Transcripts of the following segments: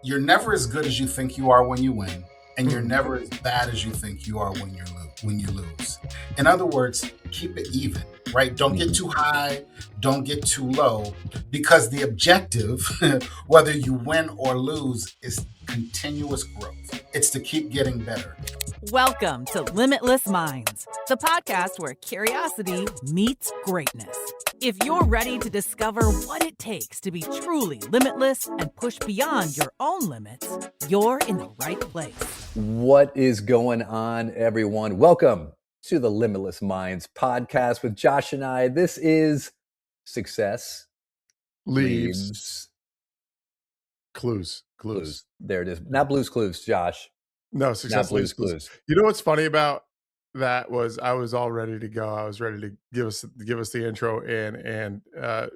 You're never as good as you think you are when you win, and you're never as bad as you think you are when you lose. In other words, keep it even, right? Don't get too high, don't get too low, because the objective, whether you win or lose, is continuous growth. It's to keep getting better. Welcome to Limitless Minds, the podcast where curiosity meets greatness. If you're ready to discover what it takes to be truly limitless and push beyond your own limits, you're in the right place. What is going on, everyone? Welcome to the Limitless Minds podcast with Josh and I. This is Success Leaves Clues. There it is. Not Blue's Clues, Josh. No, Success Leaves Clues. You know what's funny about that was I was all ready to go. I was ready to give us the intro and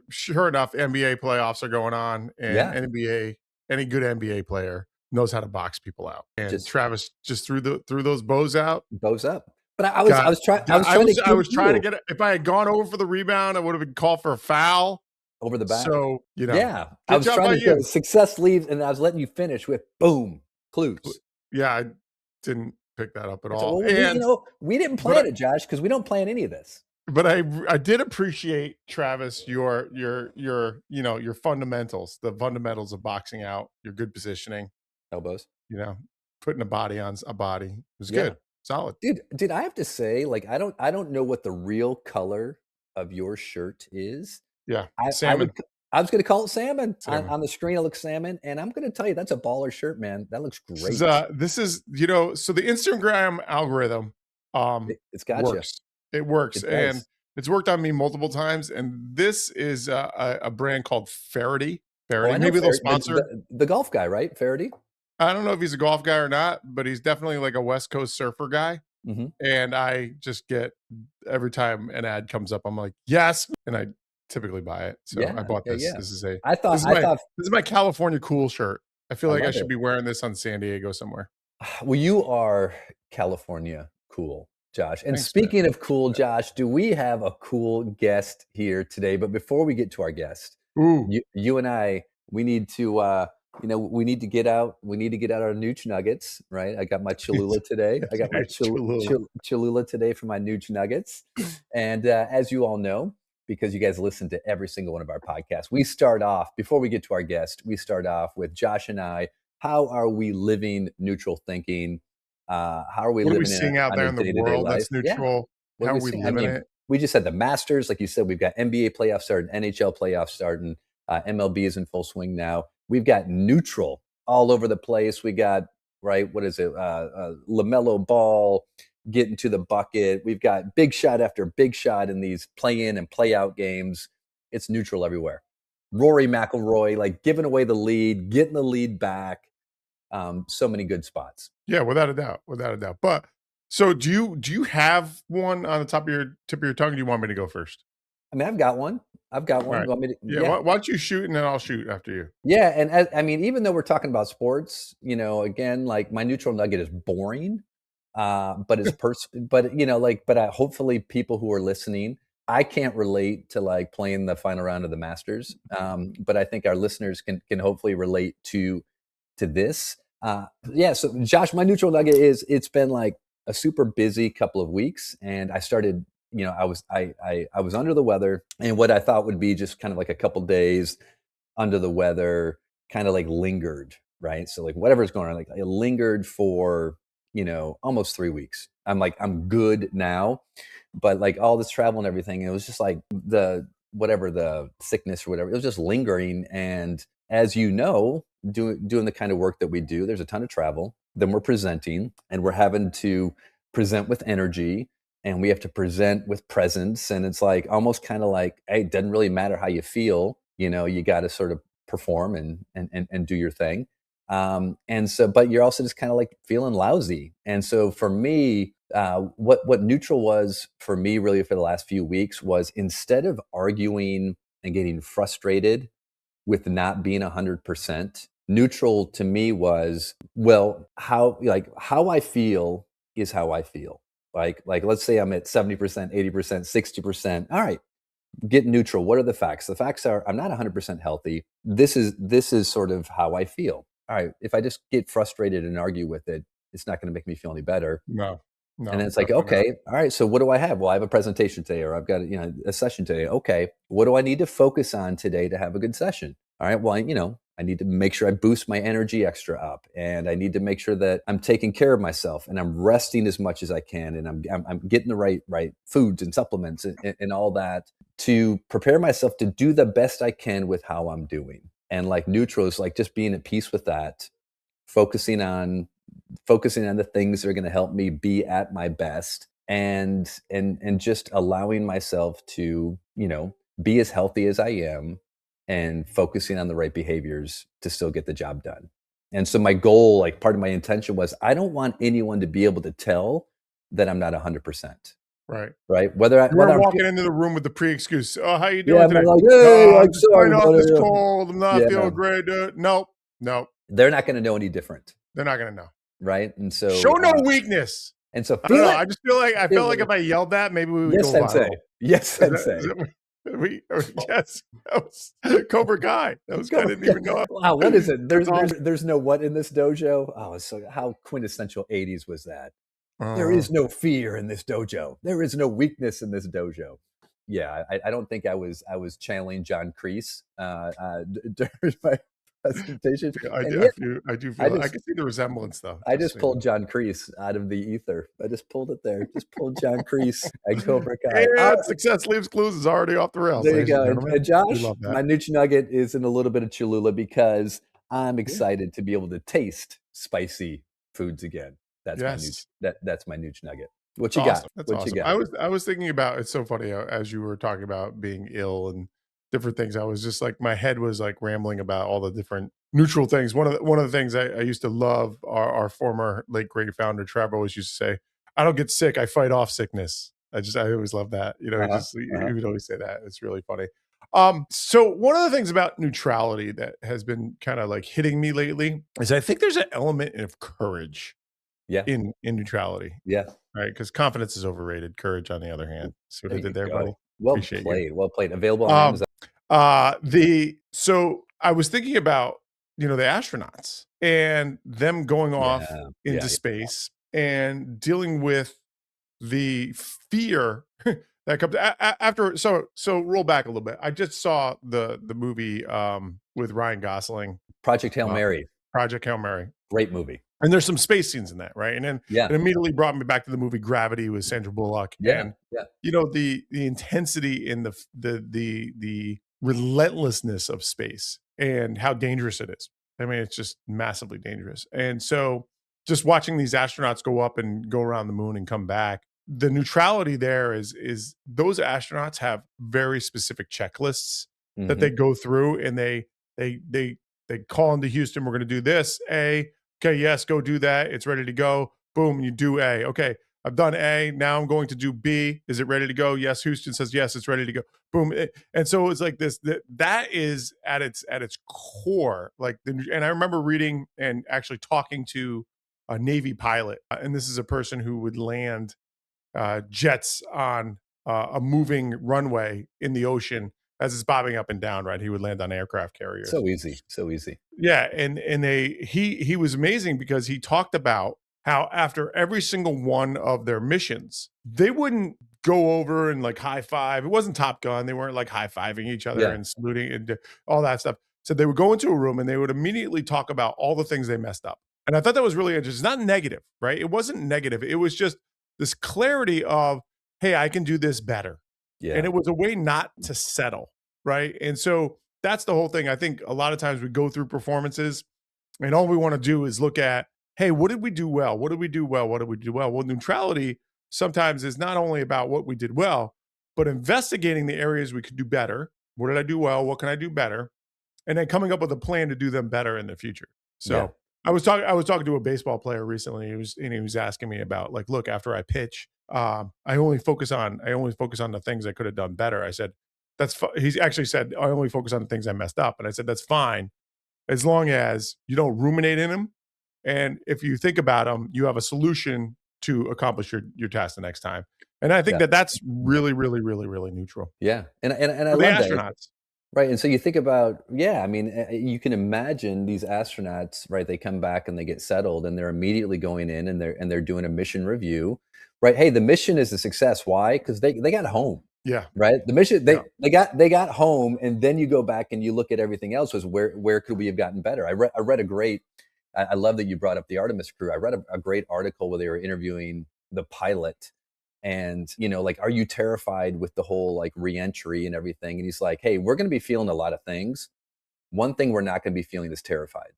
sure enough, NBA playoffs are going on, and any good NBA player knows how to box people out. And Travis just threw those bows out. Bows up. But I was trying to get it. If I had gone over for the rebound, I would have been called for a foul over the back. So I was trying to go Success Leaves, and I was letting you finish with boom, Clues. Yeah, I didn't pick that up at all. Well, we didn't plan it, Josh, because we don't plan any of this. But I did appreciate, Travis, your fundamentals, the fundamentals of boxing out, your good positioning, elbows, putting a body on a body. It was good, solid. Dude, I have to say, like, I don't know what the real color of your shirt is. Yeah, salmon. I was going to call it salmon. On the screen. It looks salmon, and I'm going to tell you that's a baller shirt, man. That looks great. This is so the Instagram algorithm, it's got works. It works, and it's worked on me multiple times. And this is a brand called Faraday. Maybe they'll sponsor the golf guy, right? Faraday. I don't know if he's a golf guy or not, but he's definitely like a West Coast surfer guy. Mm-hmm. And I just get every time an ad comes up, I'm like, yes, and I typically buy it. So I bought this. Yeah. This is this is my California cool shirt. I feel like I should be wearing this on San Diego somewhere. Well, you are California cool, Josh. And Thanks, speaking of cool, Josh, do we have a cool guest here today? But before we get to our guest, you and I, we need to we need to get out our Nooch Nuggets, right? I got my Cholula today. I got my Cholula today for my Nooch Nuggets. And as you all know, because you guys listen to every single one of our podcasts, we start off, before we get to our guest, we start off with Josh and I. How are we living neutral thinking? How are we living? What are we seeing out there in the world that's neutral? Yeah. How are we living it? We just had the Masters. Like you said, we've got NBA playoffs starting, NHL playoffs starting. MLB is in full swing now. We've got neutral all over the place. We got, LaMelo Ball getting to the bucket. We've got big shot after big shot in these play-in and play-out games. It's neutral everywhere. Rory McIlroy, like giving away the lead, getting the lead back. So many good spots. Yeah, without a doubt. But so do you have one on the tip of your tongue? Or do you want me to go first? I mean, I've got one. Right. You want me to, why don't you shoot and then I'll shoot after you? Yeah, and even though we're talking about sports, again, like my neutral nugget is boring. But it's hopefully people who are listening, I can't relate to like playing the final round of the Masters. But I think our listeners can hopefully relate to this. So Josh, my neutral nugget is, it's been like a super busy couple of weeks, and I started, I was under the weather, and what I thought would be just kind of like a couple days under the weather kind of like lingered, right? So like whatever's going on, like it lingered for almost 3 weeks. I'm good now, but like all this travel and everything, it was just like the sickness or whatever, it was just lingering. And as you know, doing the kind of work that we do, there's a ton of travel. Then we're presenting, and we're having to present with energy, and we have to present with presence. And it's like almost kind of like, hey, it doesn't really matter how you feel, you got to sort of perform and do your thing. But you're also just kind of like feeling lousy. And so for me, what neutral was for me really for the last few weeks was, instead of arguing and getting frustrated with not being 100%, neutral to me was, well, how I feel is how I feel. Like let's say I'm at 70%, 80%, 60%. All right, get neutral. What are the facts? The facts are, I'm not 100% healthy. This is sort of how I feel. all right, if I just get frustrated and argue with it, it's not going to make me feel any better. No. And then it's like, okay, all right, so what do I have? Well, I have a presentation today, or I've got a session today. Okay, what do I need to focus on today to have a good session? All right, well, I need to make sure I boost my energy extra up, and I need to make sure that I'm taking care of myself and I'm resting as much as I can, and I'm getting the right foods and supplements and all that to prepare myself to do the best I can with how I'm doing. And like neutral is like just being at peace with that, focusing on the things that are going to help me be at my best, and just allowing myself to, be as healthy as I am, and focusing on the right behaviors to still get the job done. And so my goal, like part of my intention was, I don't want anyone to be able to tell that I'm not 100%. Right. Whether I'm walking into the room with the pre-excuse. Oh, how you doing today? Like, hey, I'm just fighting off this cold. I'm not feeling great. Nope. They're not going to know any different. They're not going to know. Right. And so show no weakness. And so I don't know. I just feel like if I yelled that, maybe we would go viral. Yes, sensei. Yes, that was Cobra Kai. That was I didn't even know it. Wow, what is it? There's no what in this dojo. Oh, so how quintessential 80s was that? There is no fear in this dojo. There is no weakness in this dojo. Yeah, I don't think I was channeling John Kreese during my presentation. I do feel I can see the resemblance though. I just pulled John Kreese out of the ether. I just pulled it there. Just pulled John Kreese and Cobra Kai. And Success Leaves Clues is already off the rails. There you go. And Josh, my Nooch Nugget is in a little bit of Cholula because I'm excited to be able to taste spicy foods again. That's my Nooch Nugget. What you got? That's awesome. I was thinking about, it's so funny as you were talking about being ill and different things. I was just like, my head was like rambling about all the different neutral things. One of the things I used to love, our former late great founder Trevor always used to say, I don't get sick, I fight off sickness. I always love that. He would always say that. It's really funny. So one of the things about neutrality that has been kind of like hitting me lately is I think there's an element of courage in neutrality. Yeah. Right. Because confidence is overrated. Courage, on the other hand. See what I did there, buddy? Well played. Available on Amazon. So I was thinking about, the astronauts and them going off into space and dealing with the fear that comes after. So roll back a little bit. I just saw the movie with Ryan Gosling, Project Hail Mary. Great movie. And there's some space scenes in that, right? And then it immediately brought me back to the movie Gravity with Sandra Bullock. And the intensity in the relentlessness of space and how dangerous it is. I mean, it's just massively dangerous. And so just watching these astronauts go up and go around the moon and come back, the neutrality there is those astronauts have very specific checklists that they go through, and they call into Houston, we're going to do this, okay, yes, go do that. It's ready to go. Boom, you do A. Okay, I've done A. Now I'm going to do B. Is it ready to go? Yes, Houston says yes, it's ready to go. Boom. And so it's like this. That is at its core. And I remember reading and actually talking to a Navy pilot, and this is a person who would land jets on a moving runway in the ocean as it's bobbing up and down, right? He would land on aircraft carriers. So easy. Yeah, and he was amazing because he talked about how after every single one of their missions, they wouldn't go over and like high five. It wasn't Top Gun. They weren't like high fiving each other and saluting and all that stuff. So they would go into a room and they would immediately talk about all the things they messed up. And I thought that was really interesting. It's not negative, right? It wasn't negative. It was just this clarity of, hey, I can do this better. Yeah. And it was a way not to settle, right? And so that's the whole thing. I think a lot of times we go through performances and all we want to do is look at, hey, what did we do well? What did we do well? What did we do well? Well, neutrality sometimes is not only about what we did well, but investigating the areas we could do better. What did I do well? What can I do better? And then coming up with a plan to do them better in the future. So I was talking to a baseball player recently. He was asking me about, like, look, after I pitch, I only focus on the things I could have done better. I said, he actually said, I only focus on the things I messed up. And I said, that's fine, as long as you don't ruminate in them. And if you think about them, you have a solution to accomplish your task the next time. And I think that's really, really, really, really neutral. Yeah. And I love the astronauts. Right. And so you think about, yeah, I mean, you can imagine these astronauts, right? They come back and they get settled and they're immediately going in and they're doing a mission review, right? Hey, the mission is a success. Why? Because they got home, Yeah. right? The mission, Yeah. they got home, and then you go back and you look at everything else was where could we have gotten better? I read a great, I love that you brought up the Artemis crew. I read a great article where they were interviewing the pilot. And, like, are you terrified with the whole like reentry and everything? And he's like, hey, we're going to be feeling a lot of things. One thing we're not going to be feeling is terrified.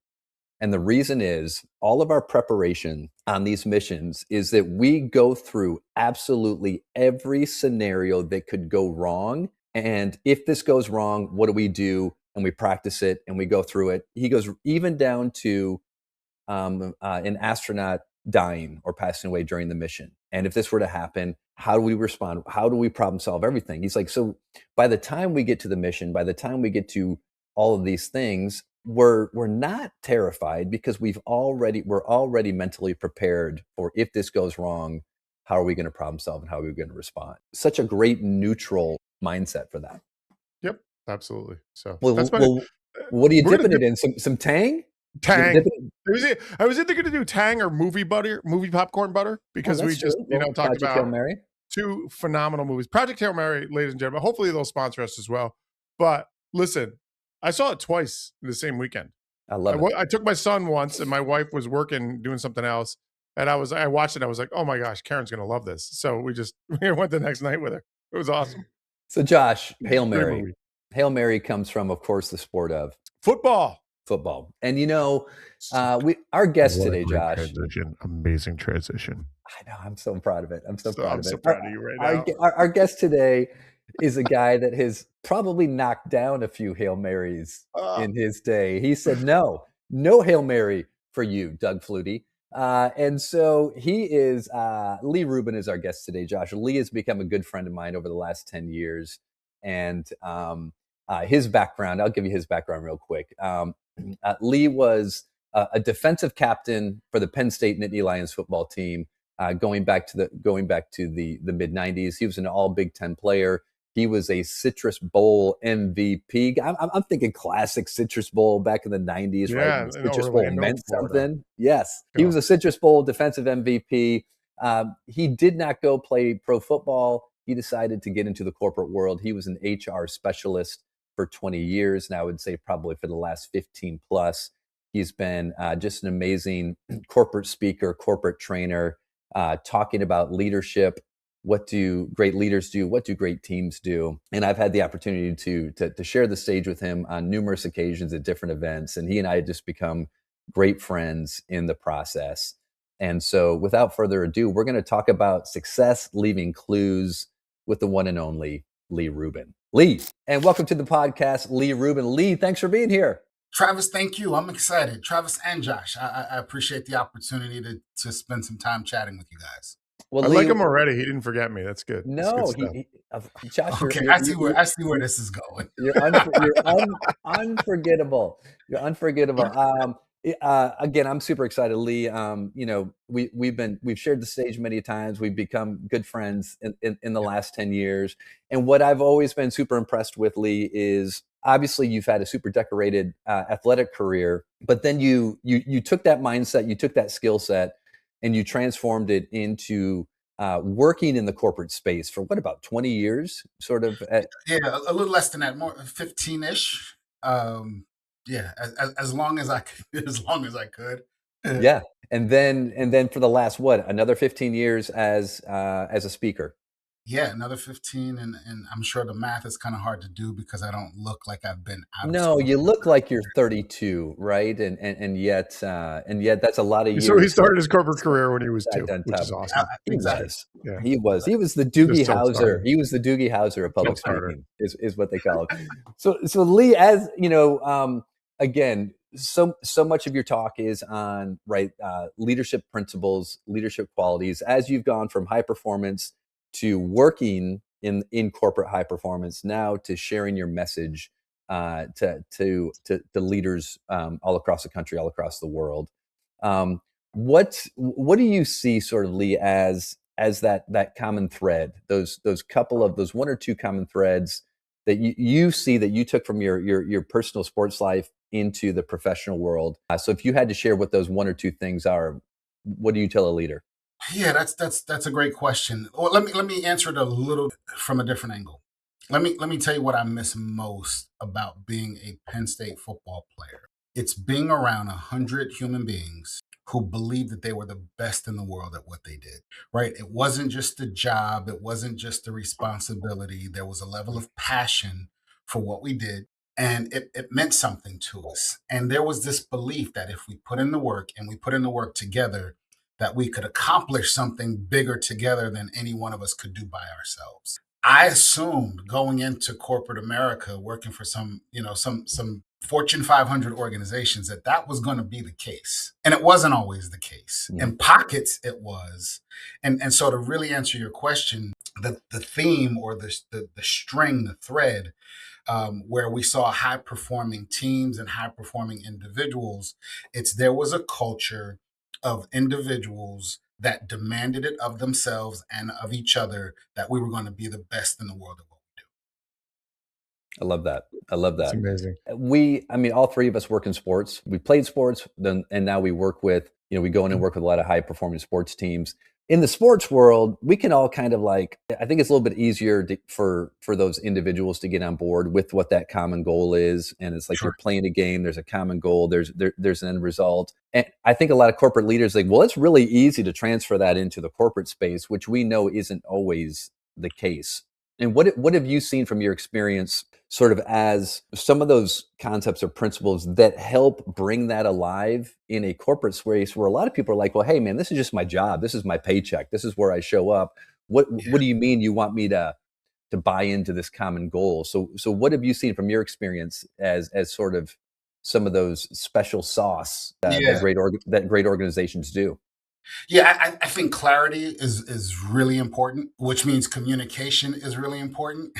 And the reason is all of our preparation on these missions is that we go through absolutely every scenario that could go wrong. And if this goes wrong, what do we do? And we practice it and we go through it. He goes even down to an astronaut dying or passing away during the mission. And if this were to happen, how do we respond? How do we problem solve everything? He's like, so by the time we get to the mission, by the time we get to all of these things, we're not terrified because we're already mentally prepared for if this goes wrong, how are we going to problem solve and how are we going to respond? Such a great neutral mindset for that. Yep, absolutely. So well, what are you dipping it in? Some Tang? Tang. I was either going to do Tang or movie popcorn butter, because we just talked Project about Hail Mary. 2 phenomenal movies. Project Hail Mary, ladies and gentlemen. Hopefully they'll sponsor us as well. But listen, I saw it twice in the same weekend. I love it. I took my son once, and my wife was working doing something else, and I watched it. I was like, oh my gosh, Karen's going to love this. So we went the next night with her. It was awesome. So Josh, Hail Mary. Hail Mary comes from, of course, the sport of football. And our guest today, Josh. Amazing transition. I know. I'm so proud of it. I'm so proud of you right now. Our guest today is a guy that has probably knocked down a few Hail Marys in his day. He said, no Hail Mary for you, Doug Flutie. And so he is, Lee Rubin is our guest today, Josh. Lee has become a good friend of mine over the last 10 years. And his background, I'll give you his background real quick. Lee was a defensive captain for the Penn State Nittany Lions football team, going back to the mid 90s. He was an all Big Ten player. He was a Citrus Bowl MVP. I'm thinking classic Citrus Bowl back in the 90s, right? The Citrus Bowl meant something. Yes, he was a Citrus Bowl defensive MVP. He did not go play pro football. He decided to get into the corporate world. He was an HR specialist for 20 years, and I would say probably for the last 15 plus. He's been just an amazing corporate speaker, corporate trainer, talking about leadership. What do great leaders do? What do great teams do? And I've had the opportunity to share the stage with him on numerous occasions at different events. And he and I have just become great friends in the process. And so without further ado, we're going to talk about success leaving clues with the one and only Lee Rubin. Lee, and welcome to the podcast, Lee Rubin. Lee, thanks for being here. Travis, thank you. I'm excited. Travis and Josh, I appreciate the opportunity to spend some time chatting with you guys. Well, I like him already. He didn't forget me. That's good. No, Josh. Okay, I see where this is going. You're unforgettable. You're unforgettable. Again, I'm super excited, Lee. We've shared the stage many times. We've become good friends in the last 10 years. And what I've always been super impressed with, Lee, is obviously you've had a super decorated athletic career, but then you took that mindset, you took that skill set, and you transformed it into working in the corporate space for what, about 20 years, sort of? Yeah, a little less than that, more 15-ish. Yeah, as long as I could. Yeah, and then for the last another 15 years as a speaker. Yeah, another 15, and I'm sure the math is kind of hard to do because I don't look like I've been out. No, you look like you're 32, right? And yet that's a lot of years. So he started his corporate career when he was 2, which is awesome. He was the Doogie Howser. He was the Doogie Howser of public speaking, is what they call it. So Lee, as you know, again, so much of your talk is on leadership principles, leadership qualities. As you've gone from high performance to working in corporate high performance, now to sharing your message to leaders all across the country, all across the world. What do you see, sort of, Lee, as that common thread? Those one or two common threads that you see that you took from your personal sports life into the professional world? So if you had to share what those one or two things are, what do you tell a leader? Yeah, that's a great question. Well, let me answer it a little from a different angle. Let me tell you what I miss most about being a Penn State football player. It's being around 100 human beings who believed that they were the best in the world at what they did. Right? It wasn't just the job, it wasn't just the responsibility. There was a level of passion for what we did. And it meant something to us. And there was this belief that if we put in the work and we put in the work together, that we could accomplish something bigger together than any one of us could do by ourselves. I assumed going into corporate America, working for some Fortune 500 organizations, that was going to be the case, and it wasn't always the case. In pockets, it was, and so to really answer your question, the theme or the string, the thread, where we saw high performing teams and high performing individuals, there was a culture of individuals that demanded it of themselves and of each other, that we were going to be the best in the world at what we I love that. I love It's that. amazing. I mean, all three of us work in sports. We played sports, and now we work with, we go in and work with a lot of high performing sports teams. In the sports world, we can all kind of I think it's a little bit easier for those individuals to get on board with what that common goal is. And it's like, Sure. You're playing a game, there's a common goal, there's an end result. And I think a lot of corporate leaders well, it's really easy to transfer that into the corporate space, which we know isn't always the case. And what have you seen from your experience, sort of as some of those concepts or principles that help bring that alive in a corporate space where a lot of people are like, well, hey man, this is just my job. This is my paycheck. This is where I show up. What do you mean you want me to buy into this common goal? So what have you seen from your experience as sort of some of those special sauce that great organizations do? Yeah, I think clarity is really important, which means communication is really important.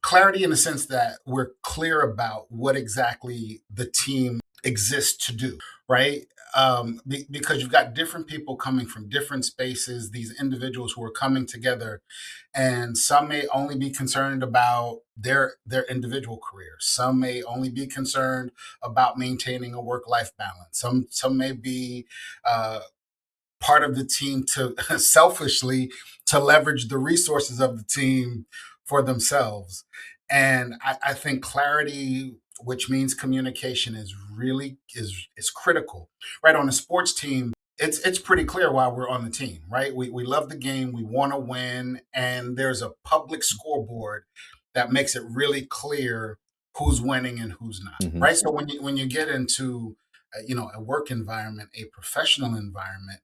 Clarity in the sense that we're clear about what exactly the team exists to do, right? Because you've got different people coming from different spaces, these individuals who are coming together, and some may only be concerned about their individual careers. Some may only be concerned about maintaining a work life balance. Some may be uh, part of the team to selfishly to leverage the resources of the team for themselves. And I think clarity, which means communication, is really is critical. Right, on a sports team, it's pretty clear why we're on the team, right? We love the game, we want to win, and there's a public scoreboard that makes it really clear who's winning and who's not. Mm-hmm. Right. So when you get into a work environment, a professional environment,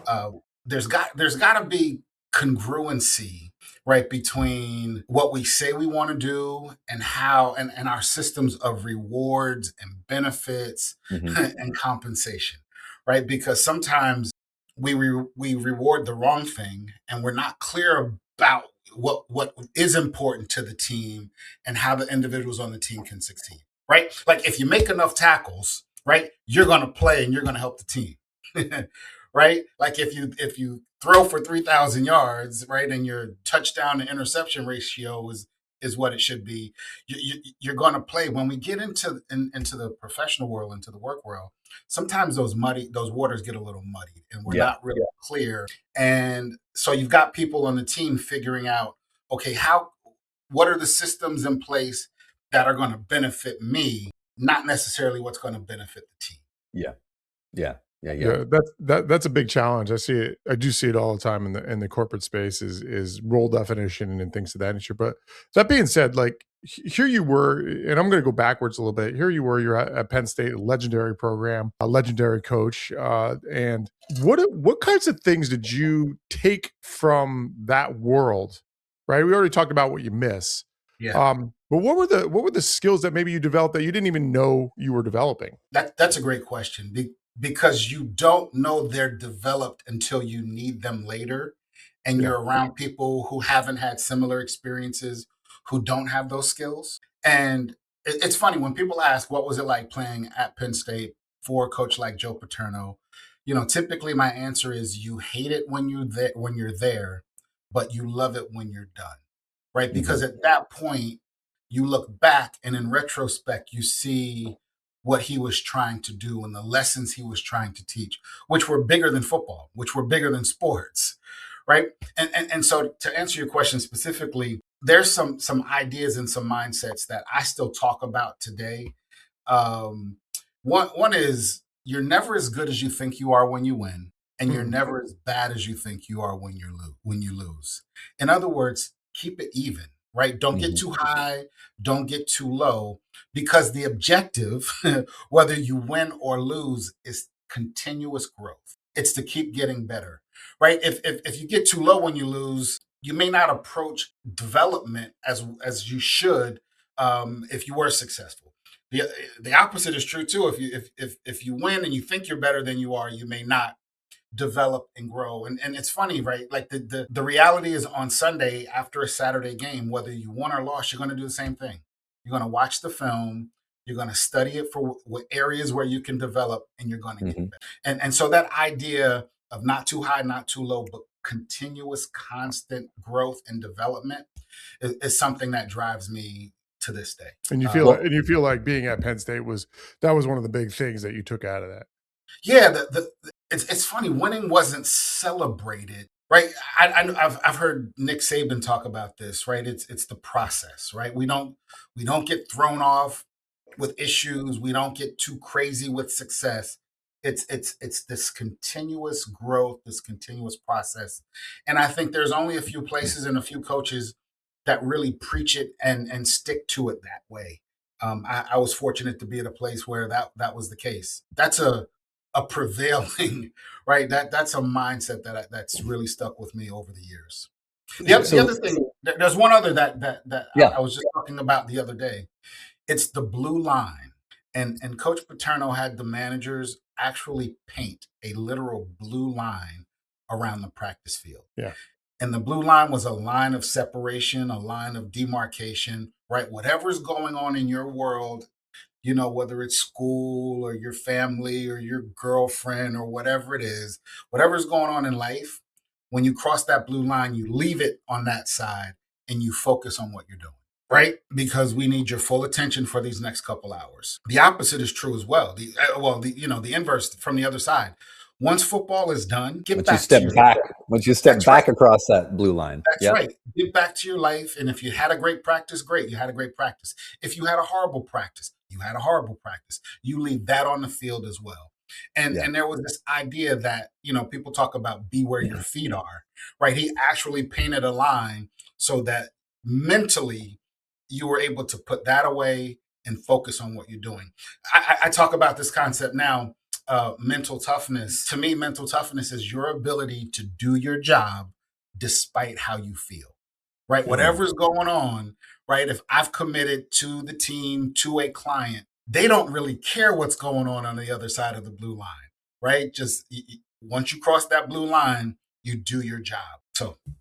uh, there's got to be congruency, right, between what we say we want to do and how and our systems of rewards and benefits and compensation, right? Because sometimes we reward the wrong thing, and we're not clear about what is important to the team and how the individuals on the team can succeed, right? Like if you make enough tackles, right, you're going to play and you're going to help the team. Right? Like if you throw for 3,000 yards, right, and your touchdown to interception ratio is what it should be, you're going to play. When we get into the professional world, into the work world, sometimes those waters get a little muddy, and we're not really clear. And so you've got people on the team figuring out, okay, what are the systems in place that are going to benefit me, not necessarily what's going to benefit the team. Yeah. Yeah. Yeah, that's a big challenge. I do see it all the time in the corporate space is role definition and things of that nature. But that being said, here you were, and I'm going to go backwards a little bit. Here you were, you're at Penn State, a legendary program, a legendary coach. And what kinds of things did you take from that world? Right, we already talked about what you miss. Yeah. But what were the skills that maybe you developed that you didn't even know you were developing? That's a great question, because you don't know they're developed until you need them later, and Yeah. you're around people who haven't had similar experiences, who don't have those skills. And it's funny when people ask, what was it like playing at Penn State for a coach like Joe Paterno? Typically my answer is, you hate it when you're there, but you love it when you're done. right? Because at that point, you look back and in retrospect, you see what he was trying to do and the lessons he was trying to teach, which were bigger than football, which were bigger than sports, right? And so to answer your question specifically, there's some ideas and some mindsets that I still talk about today. One is you're never as good as you think you are when you win, and you're never as bad as you think you are when you lose. In other words, keep it even, right? Don't get too high, don't get too low, because the objective, whether you win or lose, is continuous growth. It's to keep getting better, right? If you get too low when you lose, you may not approach development as you should if you were successful. The opposite is true too. If you win and you think you're better than you are, you may not develop and grow. And it's funny, right? Like the reality is on Sunday after a Saturday game, whether you won or lost, you're going to do the same thing. You're going to watch the film. You're going to study it for what areas where you can develop, and you're going to get better. And so that idea of not too high, not too low, but continuous, constant growth and development is something that drives me to this day. And you feel like being at Penn State was one of the big things that you took out of that. Yeah, it's funny. Winning wasn't celebrated, right? I've heard Nick Saban talk about this, right? It's the process, right? We don't get thrown off with issues. We don't get too crazy with success. It's this continuous growth, this continuous process, and I think there's only a few places and a few coaches that really preach it and stick to it that way. I was fortunate to be at a place where that was the case. That's a prevailing, right? That's a mindset that's really stuck with me over the years. The other thing, there's one other that I was just talking about the other day. It's the blue line, and Coach Paterno had the managers actually paint a literal blue line around the practice field. Yeah. And the blue line was a line of separation, a line of demarcation, right? Whatever's going on in your world, whether it's school or your family or your girlfriend or whatever it is, whatever's going on in life, when you cross that blue line, you leave it on that side and you focus on what you're doing, right? Because we need your full attention for these next couple hours. The opposite is true as well. The inverse from the other side. Once football is done, once you step back across that blue line. That's right. Get back to your life. And if you had a great practice, great. You had a great practice. If you had a horrible practice, you had a horrible practice. You leave that on the field as well. And there was this idea that, people talk about be where your feet are, right? He actually painted a line so that mentally you were able to put that away and focus on what you're doing. I talk about this concept now. Mental toughness. To me, mental toughness is your ability to do your job despite how you feel, right? Whatever's going on, right? If I've committed to the team, to a client, they don't really care what's going on the other side of the blue line, right? Just once you cross that blue line, you do your job. So a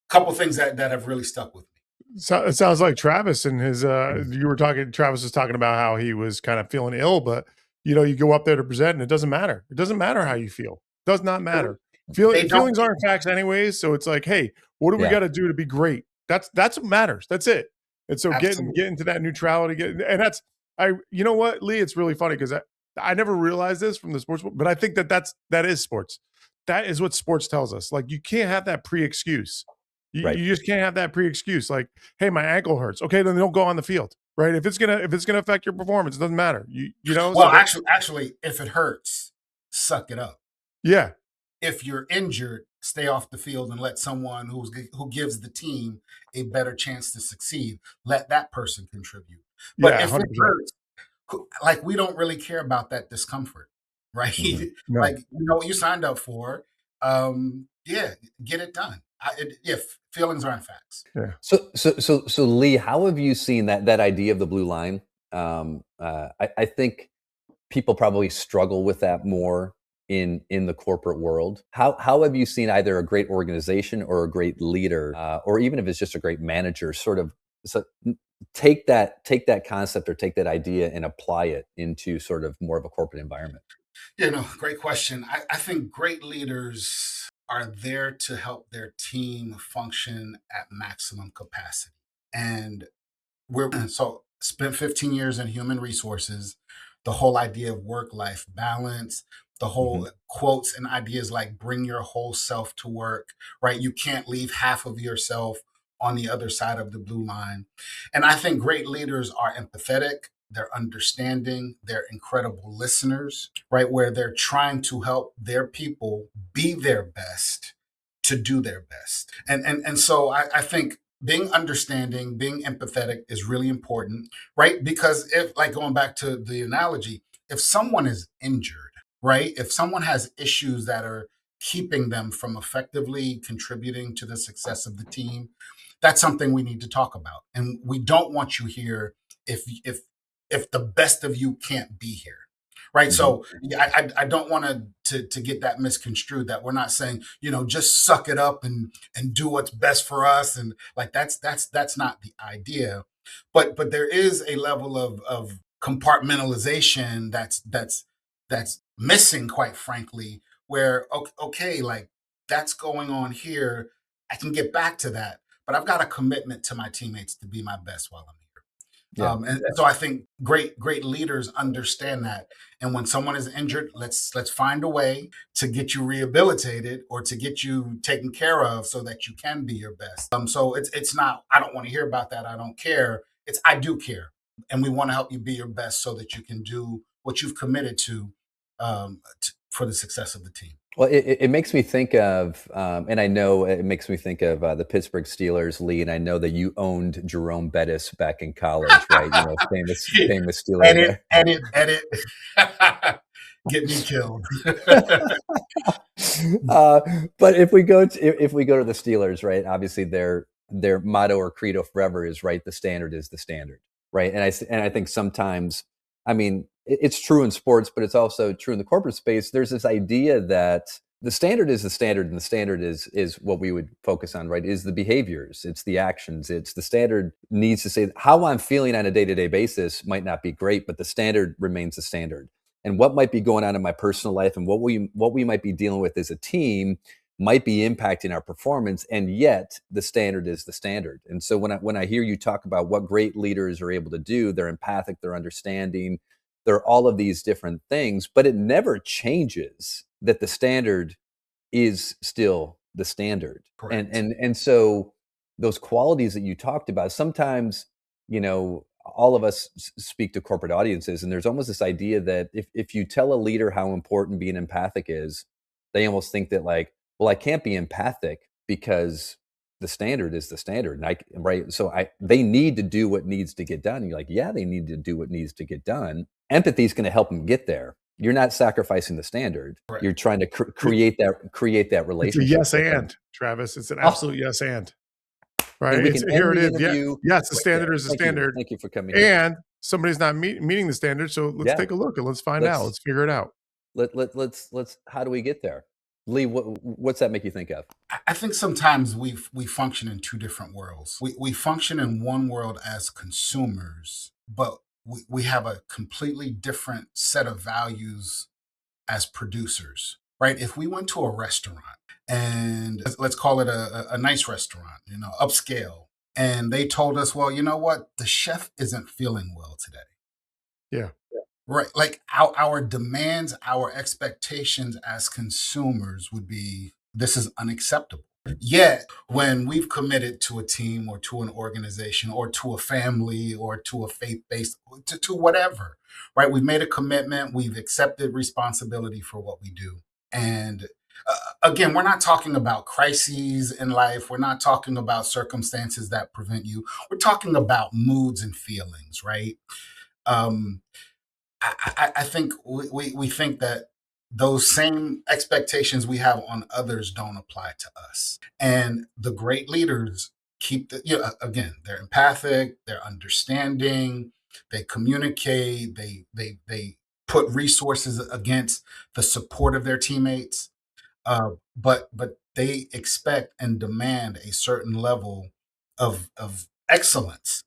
couple things that have really stuck with me. So it sounds like Travis and his, Travis was talking about how he was kind of feeling ill, but you go up there to present and it doesn't matter. It doesn't matter how you feel. It does not matter. Feelings aren't facts anyways. So it's like, hey, what do we got to do to be great? That's what matters. That's it. And so getting to that neutrality, and that's, you know what, Lee, it's really funny because I never realized this from the sports, but I think that is sports. That is what sports tells us. Like, you can't have that pre-excuse. You just can't have that pre-excuse. Like, hey, my ankle hurts. Okay, then don't go on the field. Right. If it's gonna affect your performance, it doesn't matter. Well, so actually, if it hurts, suck it up. Yeah. If you're injured, stay off the field and let someone who gives the team a better chance to succeed. Let that person contribute. But if 100%. It hurts, like, we don't really care about that discomfort, right? Mm-hmm. No. Like, what you signed up for. Get it done. If feelings aren't facts. Yeah. So Lee, how have you seen that idea of the blue line? I think people probably struggle with that more in the corporate world. How have you seen either a great organization or a great leader, or even if it's just a great manager, sort of take that concept or take that idea and apply it into sort of more of a corporate environment? Great question. I think great leaders are there to help their team function at maximum capacity. And so spent 15 years in human resources, the whole idea of work-life balance, the whole quotes and ideas like bring your whole self to work, right? You can't leave half of yourself on the other side of the blue line. And I think great leaders are empathetic, they're understanding, they're incredible listeners, right? Where they're trying to help their people be their best to do their best. And so I think being understanding, being empathetic is really important, right? Because if, like, going back to the analogy, if someone is injured, right? If someone has issues that are keeping them from effectively contributing to the success of the team, that's something we need to talk about. And we don't want you here if the best of you can't be here. Right. So I don't want to get that misconstrued, that we're not saying, just suck it up and do what's best for us. And like, that's not the idea. But there is a level of compartmentalization that's missing, quite frankly, where, okay, like, that's going on here. I can get back to that, but I've got a commitment to my teammates to be my best while I'm here. And so I think great leaders understand that. And when someone is injured, let's find a way to get you rehabilitated or to get you taken care of so that you can be your best. So it's not, I don't want to hear about that, I don't care. It's, I do care. And we want to help you be your best so that you can do what you've committed to for the success of the team. Well, it makes me think of, and I know it makes me think of the Pittsburgh Steelers, Lee, and I know that you owned Jerome Bettis back in college, right? Famous Steeler. Edit. Get me killed. But if we go to the Steelers, right? Obviously, their motto or credo forever is, right, the standard is the standard, right? And I think sometimes, I mean, it's true in sports, but it's also true in the corporate space. There's this idea that the standard is the standard, and the standard is what we would focus on, right? Is the behaviors, it's the actions, it's the standard needs to say how I'm feeling on a day-to-day basis might not be great, but the standard remains the standard. And what might be going on in my personal life and what we might be dealing with as a team might be impacting our performance, and yet the standard is the standard. And so when I hear you talk about what great leaders are able to do, they're empathic, they're understanding, they're all of these different things, but it never changes that the standard is still the standard. Correct. And so those qualities that you talked about, sometimes, all of us speak to corporate audiences, and there's almost this idea that if you tell a leader how important being empathic is, they almost think that, like, well, I can't be empathic because the standard is the standard. And right. So they need to do what needs to get done. And you're like, yeah, they need to do what needs to get done. Empathy is going to help them get there. You're not sacrificing the standard. Right. You're trying to create that relationship. It's a yes and, Travis. It's an absolute yes and. Right. Here it is. Yeah. Yes, the standard is the standard. Thank you for coming. And somebody's not meeting the standard. So let's take a look and let's find out. Let's figure it out. Let's how do we get there? Lee, what's that make you think of? I think sometimes we function in two different worlds. We function in one world as consumers, but we have a completely different set of values as producers, right? If we went to a restaurant, and let's call it a nice restaurant, upscale, and they told us, well, you know what? The chef isn't feeling well today. Yeah. Right. Like our demands, our expectations as consumers would be, this is unacceptable. Yet when we've committed to a team or to an organization or to a family or to a faith-based, to whatever, right? We've made a commitment. We've accepted responsibility for what we do. And again, we're not talking about crises in life. We're not talking about circumstances that prevent you. We're talking about moods and feelings, right? I think we think that those same expectations we have on others don't apply to us. And the great leaders keep again, they're empathic, they're understanding, they communicate, they put resources against the support of their teammates. But they expect and demand a certain level of excellence.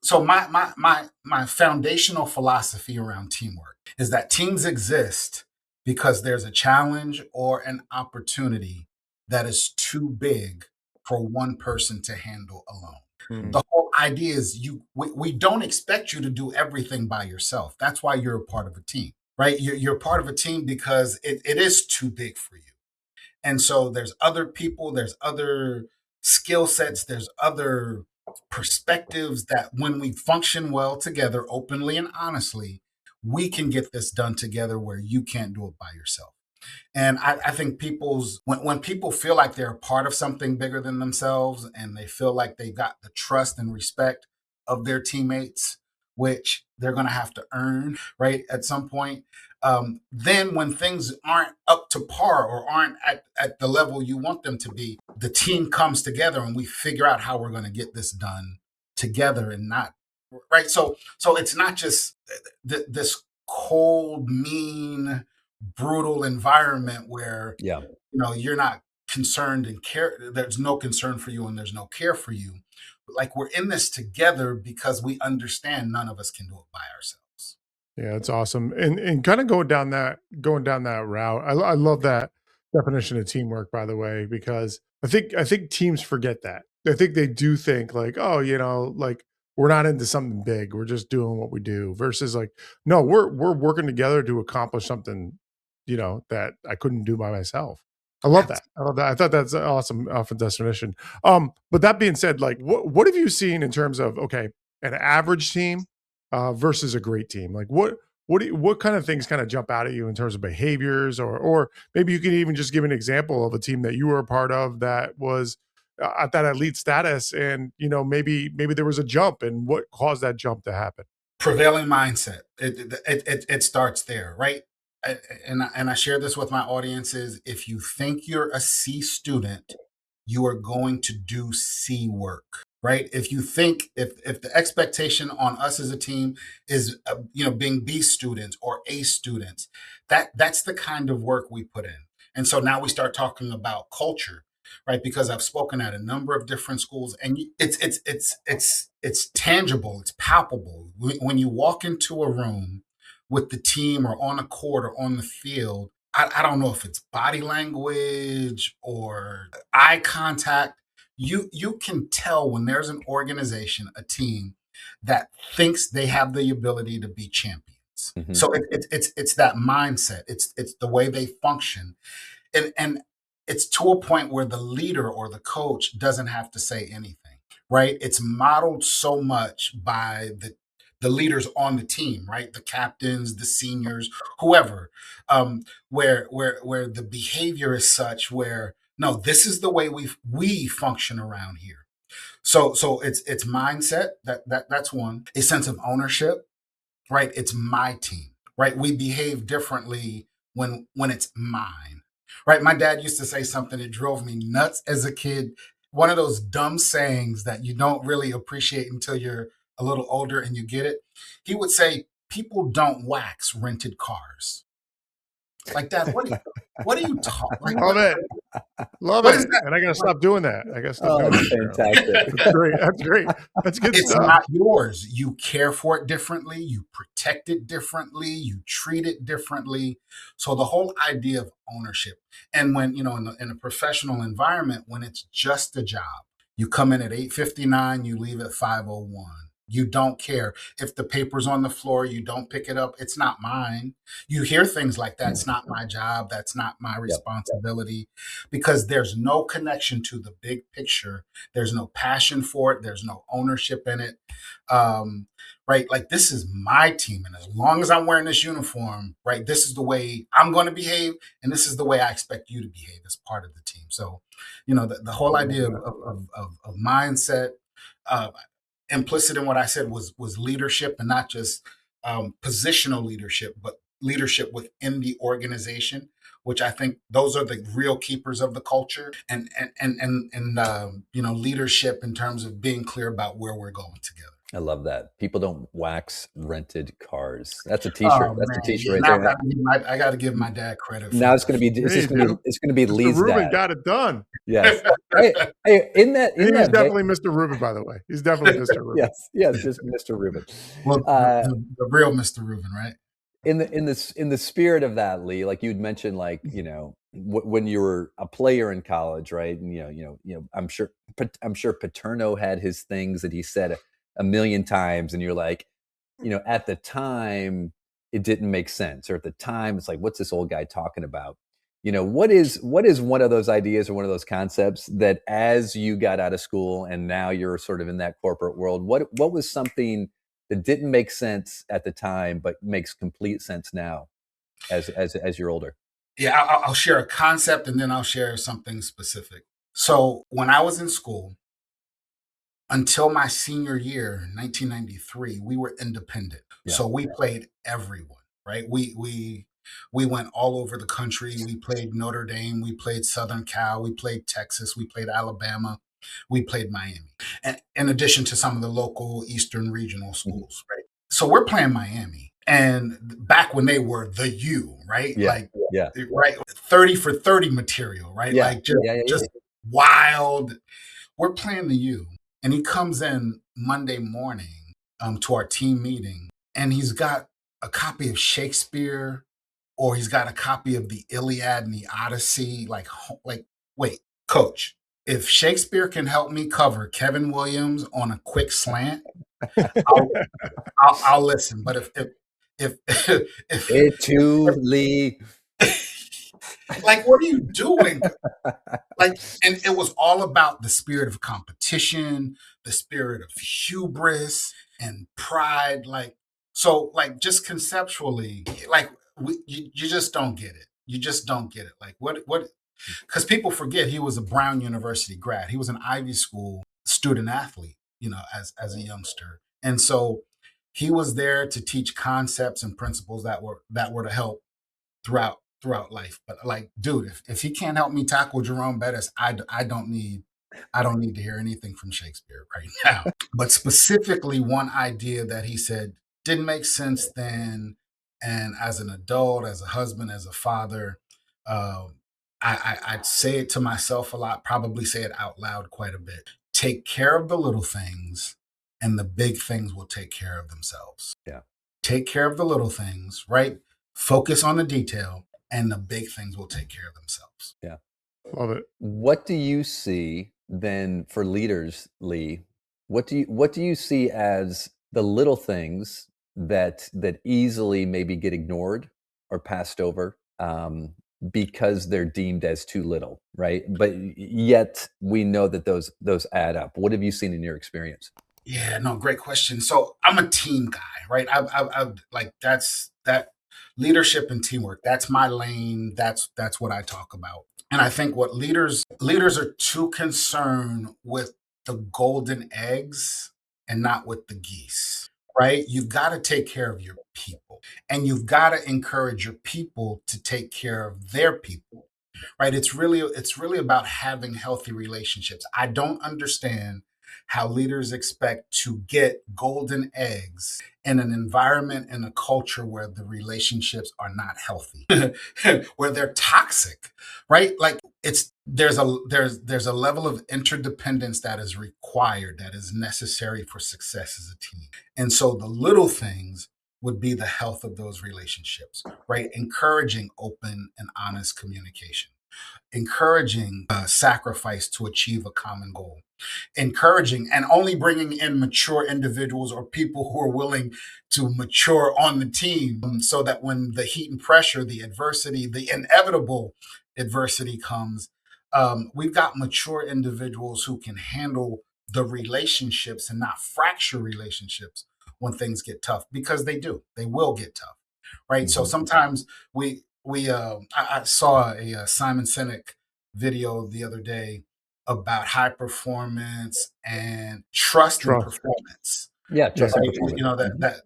So my foundational philosophy around teamwork is that teams exist because there's a challenge or an opportunity that is too big for one person to handle alone. The whole idea is we don't expect you to do everything by yourself. That's why you're a part of a team, right? You're part of a team because it is too big for you. And so there's other people, there's other skill sets, there's other perspectives that when we function well together, openly and honestly, we can get this done together where you can't do it by yourself. And I think when people feel like they're a part of something bigger than themselves and they feel like they got the trust and respect of their teammates, which they're going to have to earn, right, at some point, then when things aren't up to par or aren't at the level you want them to be, the team comes together and we figure out how we're going to get this done together and not, right? So it's not just this cold, mean, brutal environment where you're not concerned and care, there's no concern for you and there's no care for you, but like we're in this together because we understand none of us can do it by ourselves. Yeah, it's awesome. And kind of going down that route. I love that definition of teamwork, by the way, because I think teams forget that. I think they do think like, oh, like we're not into something big. We're just doing what we do versus like, no, we're working together to accomplish something, that I couldn't do by myself. I love that. I love that. I thought that's an awesome definition. But that being said, like what have you seen in terms of, okay, an average team versus a great team? Like what kind of things kind of jump out at you in terms of behaviors, or maybe you can even just give an example of a team that you were a part of that was at that elite status, and maybe there was a jump, and what caused that jump to happen? Prevailing mindset. It starts there, right? And I share this with my audiences. If you think you're a C student, you are going to do C work, right? If you think if the expectation on us as a team is being B students or A students, that's the kind of work we put in. And so now we start talking about culture, right? Because I've spoken at a number of different schools, and it's tangible, it's palpable. When you walk into a room with the team or on the court or on the field, I don't know if it's body language or eye contact. You can tell when there's an organization, a team that thinks they have the ability to be champions. So it's that mindset. It's the way they function, and it's to a point where the leader or the coach doesn't have to say anything, right? It's modeled so much by the leaders on the team, right? The captains, the seniors, whoever, where the behavior is such where, no, this is the way we function around here. So it's mindset. That's one. A sense of ownership, right? It's my team, right? We behave differently when it's mine, right? My dad used to say something that drove me nuts as a kid. One of those dumb sayings that you don't really appreciate until you're a little older and you get it. He would say, people don't wax rented cars. Like, Dad, what are you talking? Love it. And I got to stop doing that. I got to stop doing that. Fantastic. That's great. That's great. That's good It's stuff. not yours. You care for it differently. You protect it differently. You treat it differently. So the whole idea of ownership. And when, in a professional environment, when it's just a job, you come in at 8:59, you leave at 5:01. You don't care. If the paper's on the floor, you don't pick it up. It's not mine. You hear things like that. It's not my job. That's not my responsibility, because there's no connection to the big picture. There's no passion for it. There's no ownership in it. Right? Like, this is my team. And as long as I'm wearing this uniform, right, this is the way I'm going to behave. And this is the way I expect you to behave as part of the team. So, the whole idea of mindset, implicit in what I said was leadership, and not just positional leadership, but leadership within the organization, which I think those are the real keepers of the culture, and leadership in terms of being clear about where we're going together. I love that. People don't wax rented cars. That's a T-shirt. That's a T-shirt right there. I got to give my dad credit. Now it's going to be. It's going to be Lee's Mr. Rubin dad. got it done. Yes. Hey, he's definitely Mr. Rubin, by the way. He's definitely Mr. Rubin. Yes, just Mr. Rubin. Well, the real Mr. Rubin, right? in the spirit of that, Lee, like you'd mentioned, like, when you were a player in college, right? And I'm sure Paterno had his things that he said a million times, and you're like, at the time it didn't make sense, or at the time it's like, what's this old guy talking about? What is one of those ideas or one of those concepts that, as you got out of school and now you're sort of in that corporate world, what was something that didn't make sense at the time but makes complete sense now as you're older? Yeah, I'll share a concept and then I'll share something specific. So when I was in school, until my senior year, 1993, we were independent. Yeah. So we played everyone, right? We went all over the country. We played Notre Dame, we played Southern Cal, we played Texas, we played Alabama, we played Miami, and in addition to some of the local Eastern regional schools, right? So we're playing Miami, and back when they were the U, right? Yeah. Like, Yeah. right, 30 for 30 material, right? Yeah. Like just wild. We're playing the U, and he comes in Monday morning to our team meeting, and he's got a copy of Shakespeare, or he's got a copy of the Iliad and the Odyssey. Like, wait, coach, if Shakespeare can help me cover Kevin Williams on a quick slant, I'll listen. But if It too, Lee. like, what are you doing? Like, and it was all about the spirit of competition, the spirit of hubris and pride. Like, so, like, just conceptually, like, you just don't get it. You just don't get it. Like, what? Because people forget he was a Brown University grad. He was an Ivy School student athlete, as a youngster, and so he was there to teach concepts and principles that were to help throughout life. But, like, dude, if he can't help me tackle Jerome Bettis, I don't need to hear anything from Shakespeare right now. But specifically, one idea that he said didn't make sense then, and as an adult, as a husband, as a father, um, I'd say it to myself a lot, probably say it out loud quite a bit. Take care of the little things, and the big things will take care of themselves. Yeah. Take care of the little things, right? Focus on the detail, and the big things will take care of themselves. Yeah. Love it. What do you see then for leaders, Lee? What do you see as the little things that easily maybe get ignored or passed over because they're deemed as too little, right? But yet we know that those add up. What have you seen in your experience? Yeah, no, great question. So I'm a team guy, right? I like that leadership and teamwork. That's my lane. That's what I talk about. And I think what leaders are too concerned with the golden eggs and not with the geese, right? You've got to take care of your people, and you've got to encourage your people to take care of their people, right? It's really about having healthy relationships. I don't understand how leaders expect to get golden eggs in an environment and a culture where the relationships are not healthy, where they're toxic, right? Like, there's a level of interdependence that is required, that is necessary for success as a team. And so the little things would be the health of those relationships, right? Encouraging open and honest communication, encouraging sacrifice to achieve a common goal, encouraging and only bringing in mature individuals or people who are willing to mature on the team, so that when the heat and pressure, the adversity, the inevitable adversity comes, we've got mature individuals who can handle the relationships and not fracture relationships when things get tough, because they will get tough, right? So sometimes I saw a Simon Sinek video the other day about high performance and trust and performance. Yeah, trust and Right? performance.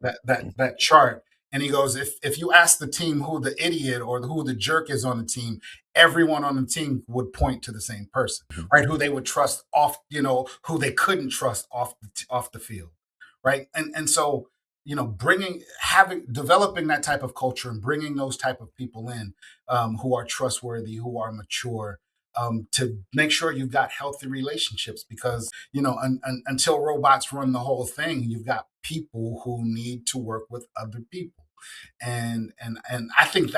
That chart. And he goes, if you ask the team who the idiot or who the jerk is on the team, everyone on the team would point to the same person, right? Who they would trust off, who they couldn't trust off the field, right? And so, developing that type of culture and bringing those type of people in, who are trustworthy, who are mature, to make sure you've got healthy relationships, because until robots run the whole thing, you've got people who need to work with other people. And I think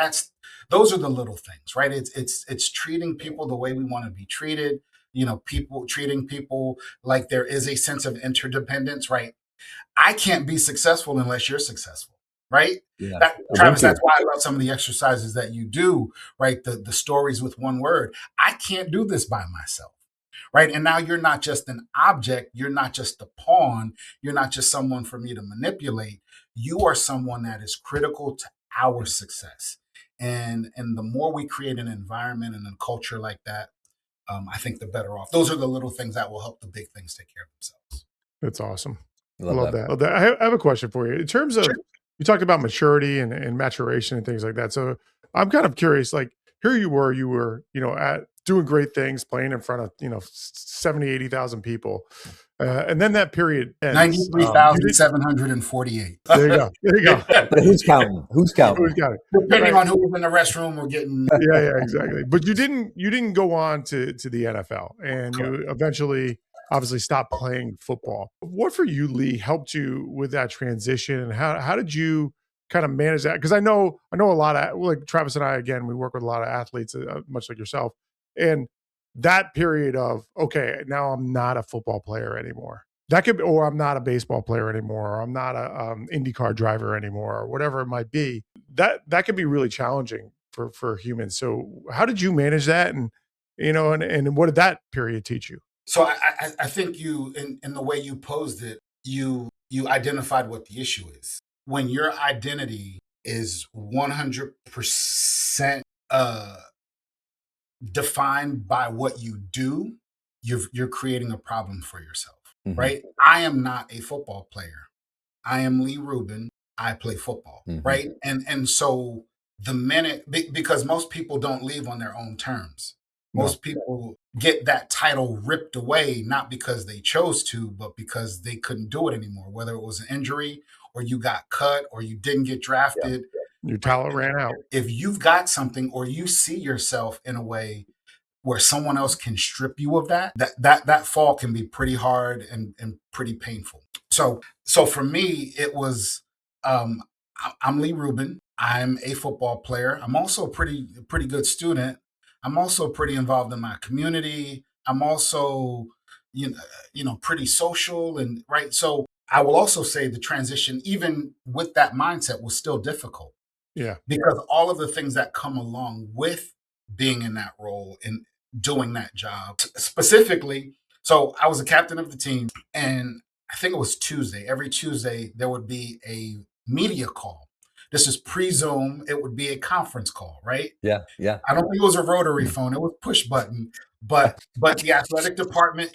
those are the little things, right? It's treating people the way we want to be treated. People treating people like there is a sense of interdependence, right? I can't be successful unless you're successful, right? Yeah. Travis, that's why I love some of the exercises that you do, right? The stories with one word. I can't do this by myself, right? And now you're not just an object, you're not just a pawn, you're not just someone for me to manipulate. You are someone that is critical to our success. And the more we create an environment and a culture like that, I think the better off. Those are the little things that will help the big things take care of themselves. That's awesome. Love that. Love that. I have a question for you. In terms of, you talked about maturity and maturation and things like that. So I'm kind of curious, like here you were, at doing great things, playing in front of, 70, 80,000 people. And then that period ends. 93,748. There you go. But who's counting? Who's counting? Depending on who was in the restroom, we're getting. Yeah, exactly. But you didn't go on to the NFL, and you eventually obviously stopped playing football. What for you, Lee, helped you with that transition, and how did you kind of manage that? Because I know a lot of, like Travis and I, again, we work with a lot of athletes, much like yourself, and that period of, okay, now I'm not a football player anymore. That could be, or I'm not a baseball player anymore, or I'm not a IndyCar driver anymore, or whatever it might be. That can be really challenging for humans. So how did you manage that? And what did that period teach you? So I think you, in the way you posed it, you identified what the issue is. When your identity is 100% defined by what you do, you're creating a problem for yourself, right? I am not a football player. I am Lee Rubin. I play football, right? And so the minute, because most people don't leave on their own terms. Most people get that title ripped away, not because they chose to, but because they couldn't do it anymore, whether it was an injury or you got cut or you didn't get drafted. Your talent ran out. If you've got something or you see yourself in a way where someone else can strip you of that fall can be pretty hard and pretty painful. So for me, it was, I'm Lee Rubin. I'm a football player. I'm also a pretty good student. I'm also pretty involved in my community. I'm also, pretty social and right. So I will also say the transition, even with that mindset, was still difficult. Yeah. Because all of the things that come along with being in that role and doing that job specifically. So I was a captain of the team, and I think it was Tuesday. Every Tuesday, there would be a media call. This is pre-Zoom. It would be a conference call, right? Yeah. I don't think it was a rotary phone. It was push button, but the athletic department,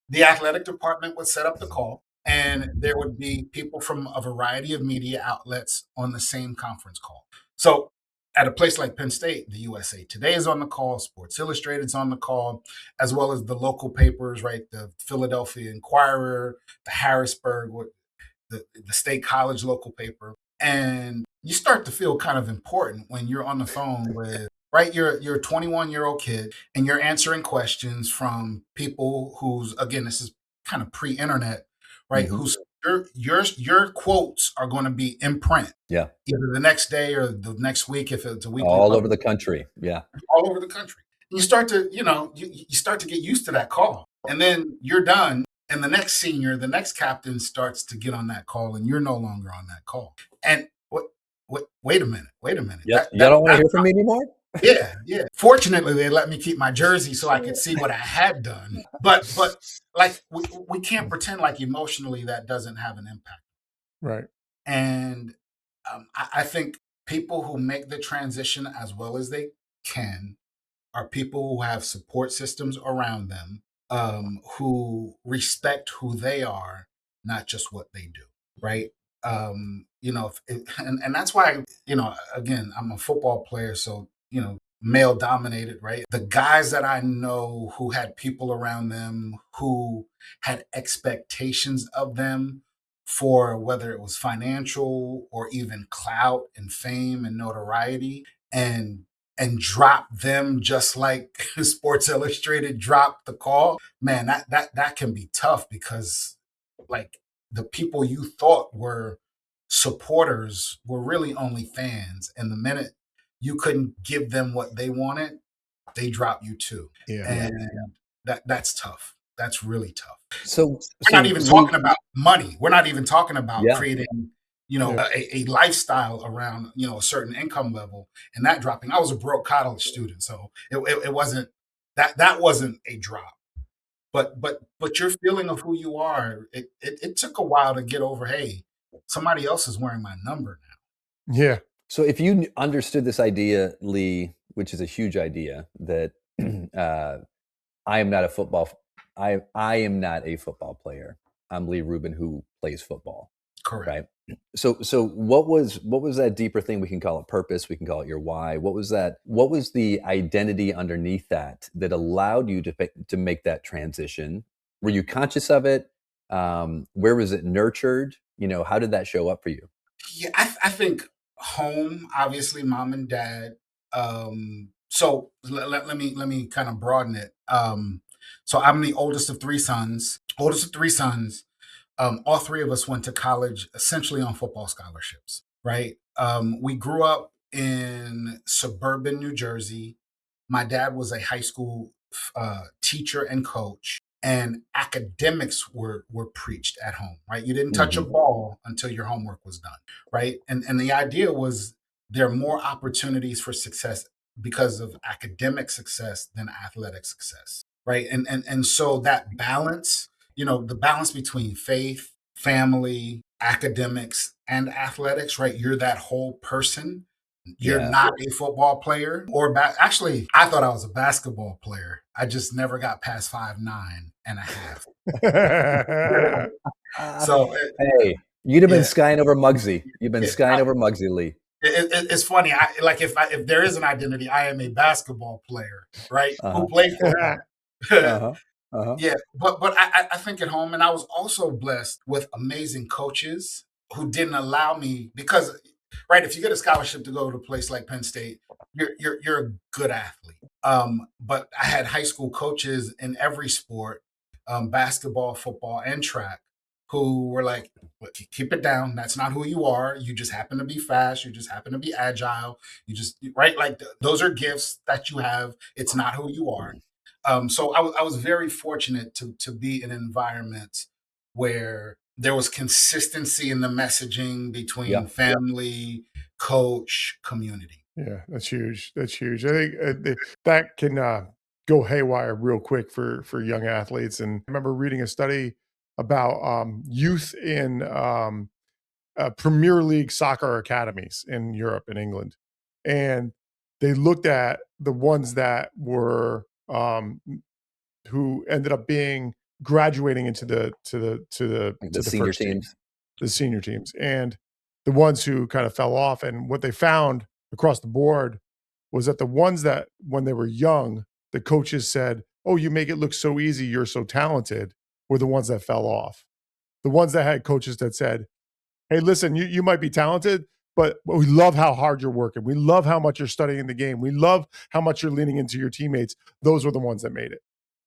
the athletic department would set up the call, and there would be people from a variety of media outlets on the same conference call. So at a place like Penn State, the USA Today is on the call, Sports Illustrated's on the call, as well as the local papers, right? The Philadelphia Inquirer, the Harrisburg, the State College local paper. And you start to feel kind of important when you're on the phone with, right? You're a 21-year-old kid and you're answering questions from people who's, again, this is kind of pre-internet, right? Who's your quotes are going to be in print. Yeah. Either the next day or the next week, if it's a week. All over the country. Yeah. All over the country. You start to, you start to get used to that call. And then you're done. And the next senior, the next captain starts to get on that call, and you're no longer on that call. And wait a minute. Yeah, you don't want to hear from me anymore? Yeah. Fortunately, they let me keep my jersey so I could see what I had done. But like we can't pretend like emotionally that doesn't have an impact. Right. And I think people who make the transition as well as they can are people who have support systems around them, who respect who they are, not just what they do, right? And that's why, again, I'm a football player, so, male dominated, right? The guys that I know who had people around them who had expectations of them for whether it was financial or even clout and fame and notoriety, and drop them just like Sports Illustrated dropped the call, man, that can be tough because like the people you thought were supporters were really only fans. And the minute you couldn't give them what they wanted, they drop you too. Yeah. And that's tough. That's really tough. So We're not even talking about money. We're not even talking about creating, a lifestyle around, a certain income level and that dropping. I was a broke college student, so it wasn't that wasn't a drop. But your feeling of who you are, it took a while to get over, hey, somebody else is wearing my number now. Yeah. So if you understood this idea, Lee, which is a huge idea, that I am not a football player. I'm Lee Rubin who plays football. Correct. Right. So what was that deeper thing? We can call it purpose. We can call it your why. What was that? What was the identity underneath that allowed you to make that transition? Were you conscious of it? Where was it nurtured? How did that show up for you? Yeah, I think home, obviously, mom and dad. So let me kind of broaden it. So I'm the oldest of three sons. All three of us went to college essentially on football scholarships, right? We grew up in suburban New Jersey. My dad was a high school teacher and coach, and academics were preached at home, right? You didn't touch a ball until your homework was done, right? And the idea was there are more opportunities for success because of academic success than athletic success, right? And so that balance, the balance between faith, family, academics, and athletics, right? You're that whole person. You're not a football player actually, I thought I was a basketball player. I just never got past 5'9.5". So hey, you'd have been skying over Muggsy. You've been skying over Muggsy, Lee. It's funny. If there is an identity, I am a basketball player, right? Who played football. Yeah, but I think at home, and I was also blessed with amazing coaches who didn't allow me, because right, if you get a scholarship to go to a place like Penn State, you're a good athlete. But I had high school coaches in every sport, basketball, football, and track, who were like, keep it down. That's not who you are. You just happen to be fast. You just happen to be agile. Right? Like those are gifts that you have. It's not who you are. So I was very fortunate to be in an environment where there was consistency in the messaging between family, coach, community. Yeah, that's huge. I think that can go haywire real quick for young athletes. And I remember reading a study about youth in Premier League soccer academies in Europe and England, and they looked at the ones that were who ended up being graduating into the senior teams, the senior teams, and the ones who kind of fell off. And what they found across the board was that the ones that, when they were young, the coaches said, "Oh, you make it look so easy, you're so talented," were the ones that fell off. The ones that had coaches that said, "Hey, listen, you might be talented, but we love how hard you're working. We love how much you're studying the game. We love how much you're leaning into your teammates." Those were the ones that made it.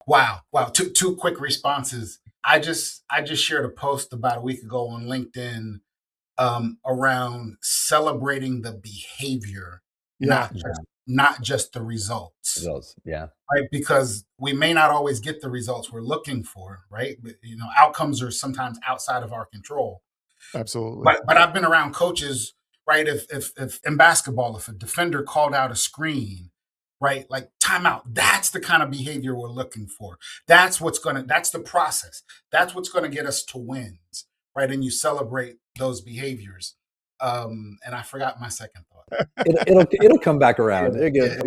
Wow. Two quick responses. I just shared a post about a week ago on LinkedIn around celebrating the behavior, not just the results. Right? Because we may not always get the results we're looking for, right? But, outcomes are sometimes outside of our control. Absolutely. But I've been around coaches, right? If in basketball, if a defender called out a screen, right, like timeout, that's the kind of behavior we're looking for. That's the process. That's what's going to get us to wins, right? And you celebrate those behaviors. And I forgot my second thought. It'll come back around.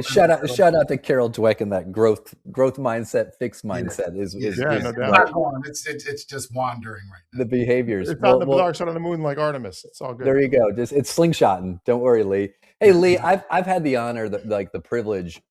Shout out to Carol Dweck and that growth mindset, fixed mindset is no doubt. Not going. It's just wandering right now. The behaviors. It's not the dark side of the moon like Artemis. It's all good. There you go. It's slingshotting. Don't worry, Lee. Hey, Lee, I've had the honor, the privilege,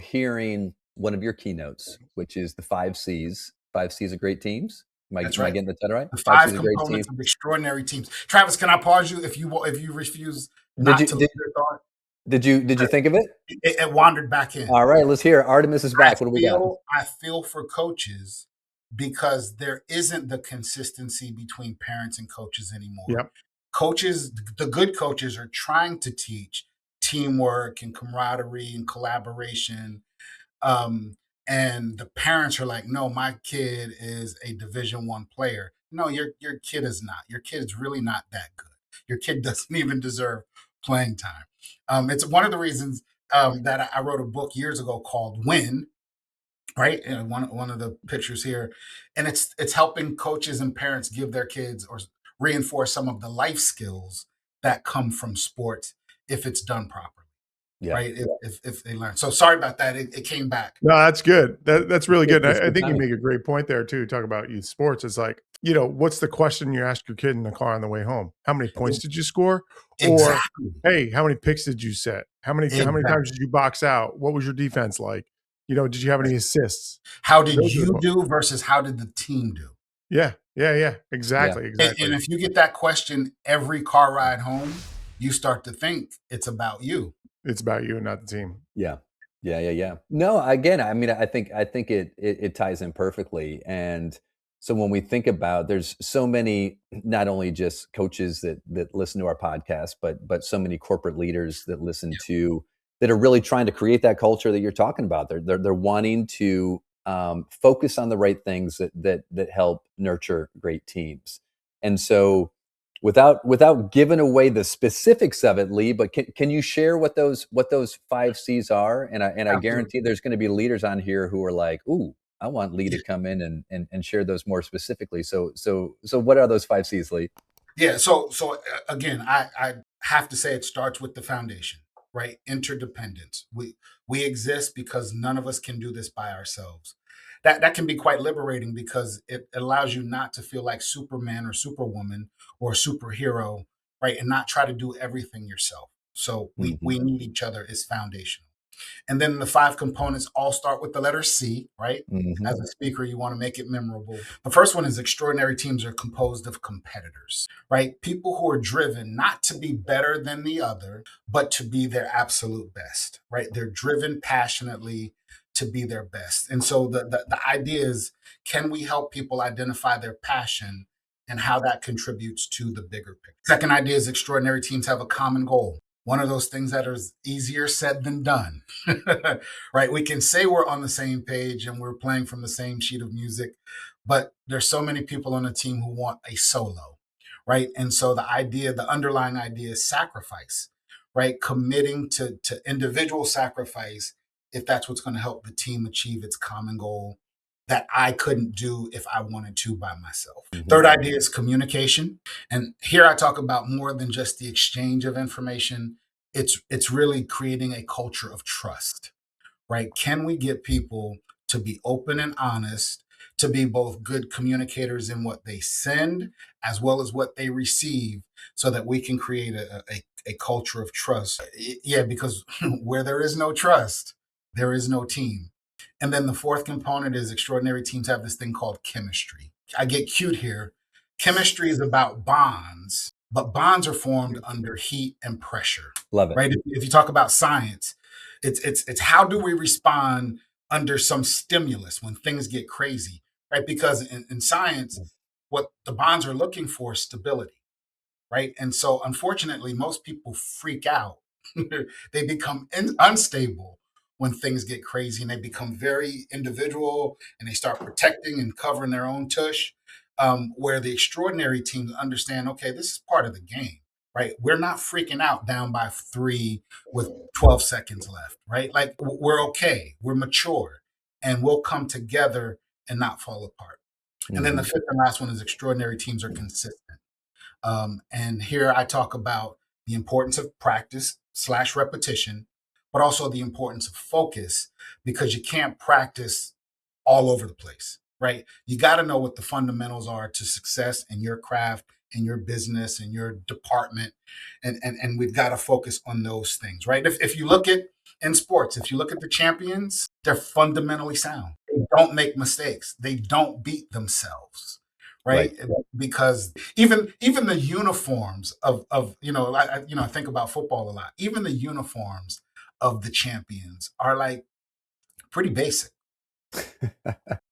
hearing one of your keynotes, which is the 5 C's. 5 C's of great teams. Am I getting the title right? The 5 components of extraordinary teams. Travis, can I pause you if you refuse not to leave your thought? Did you think of it? It wandered back in. All right, let's hear it. Artemis is back. What do we got? I feel for coaches because there isn't the consistency between parents and coaches anymore. Yep. coaches, the good coaches are trying to teach teamwork and camaraderie and collaboration. Um, and the parents are like, no, my kid is a Division I player. No, your kid is not. Your kid is really not that good. Your kid doesn't even deserve playing time. It's one of the reasons that I wrote a book years ago called Win, right? And one of the pictures here, and it's helping coaches and parents give their kids or reinforce some of the life skills that come from sports if it's done properly. Yeah. Right. If they learn. So sorry about that. It came back. No, that's good. That's really good. It's I think you funny. make a great point there too. Talk about youth sports. It's like, what's the question you ask your kid in the car on the way home? How many points did you score? Exactly. Or, hey, how many picks did you set? How many times did you box out? What was your defense like? Did you have any assists? How did you do versus how did the team do? Yeah. Exactly. And if you get that question every car ride home, you start to think it's about you. It's about you and not the team. Yeah. No, again, I mean, I think it ties in perfectly. And so when we think about, there's so many, not only just coaches that listen to our podcast, but so many corporate leaders that listen to, that are really trying to create that culture that you're talking about. They're wanting to focus on the right things that help nurture great teams. And so, without giving away the specifics of it, Lee, but can you share what those 5 C's are? And I guarantee there's going to be leaders on here who are like, ooh, I want Lee to come in and share those more specifically. So what are those 5 C's, Lee? Yeah. So again, I have to say it starts with the foundation, right? Interdependence. We exist because none of us can do this by ourselves. That can be quite liberating because it allows you not to feel like Superman or Superwoman or a superhero, right? And not try to do everything yourself. So we need each other is foundational. And then the 5 components all start with the letter C, right? As a speaker, you want to make it memorable. The first one is extraordinary teams are composed of competitors, right? People who are driven not to be better than the other, but to be their absolute best, right? They're driven passionately to be their best. And so the idea is, can we help people identify their passion and how that contributes to the bigger picture? Second idea is extraordinary teams have a common goal. One of those things that is easier said than done, right? We can say we're on the same page and we're playing from the same sheet of music, but there's so many people on a team who want a solo, right? And so the underlying idea is sacrifice, right? Committing to individual sacrifice if that's what's going to help the team achieve its common goal that I couldn't do if I wanted to by myself. Third idea is communication. And here I talk about more than just the exchange of information. It's really creating a culture of trust, right? Can we get people to be open and honest, to be both good communicators in what they send as well as what they receive so that we can create a culture of trust? Yeah, because where there is no trust, there is no team. And then the fourth component is extraordinary teams have this thing called chemistry. I get cute here. Chemistry is about bonds, but bonds are formed under heat and pressure. Love it. Right? If you talk about science, it's how do we respond under some stimulus when things get crazy, right? Because in science, what the bonds are looking for is stability, right? And so unfortunately, most people freak out. They become unstable when things get crazy and they become very individual and they start protecting and covering their own tush. Where the extraordinary teams understand, okay, this is part of the game, right? We're not freaking out down by 3 with 12 seconds left, right? Like we're okay, we're mature, and we'll come together and not fall apart. And then the fifth and last one is extraordinary teams are consistent. And here I talk about the importance of practice/repetition, but also the importance of focus because you can't practice all over the place, right? You got to know what the fundamentals are to success in your craft, in your business, in your department. And we've got to focus on those things, right? If you look at in sports, if you look at the champions, they're fundamentally sound. They don't make mistakes. They don't beat themselves. Right? Because even the uniforms of I think about football a lot. Even the uniforms of the champions are like pretty basic,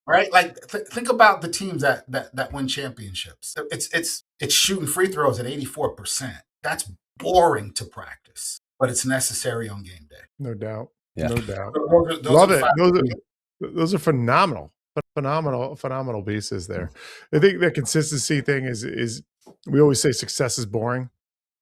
right? Like think about the teams that win championships. It's shooting free throws at 84%. That's boring to practice, but it's necessary on game day. No doubt. Yeah. No doubt. Those Love are it. Those are phenomenal pieces there. I think the consistency thing is we always say success is boring,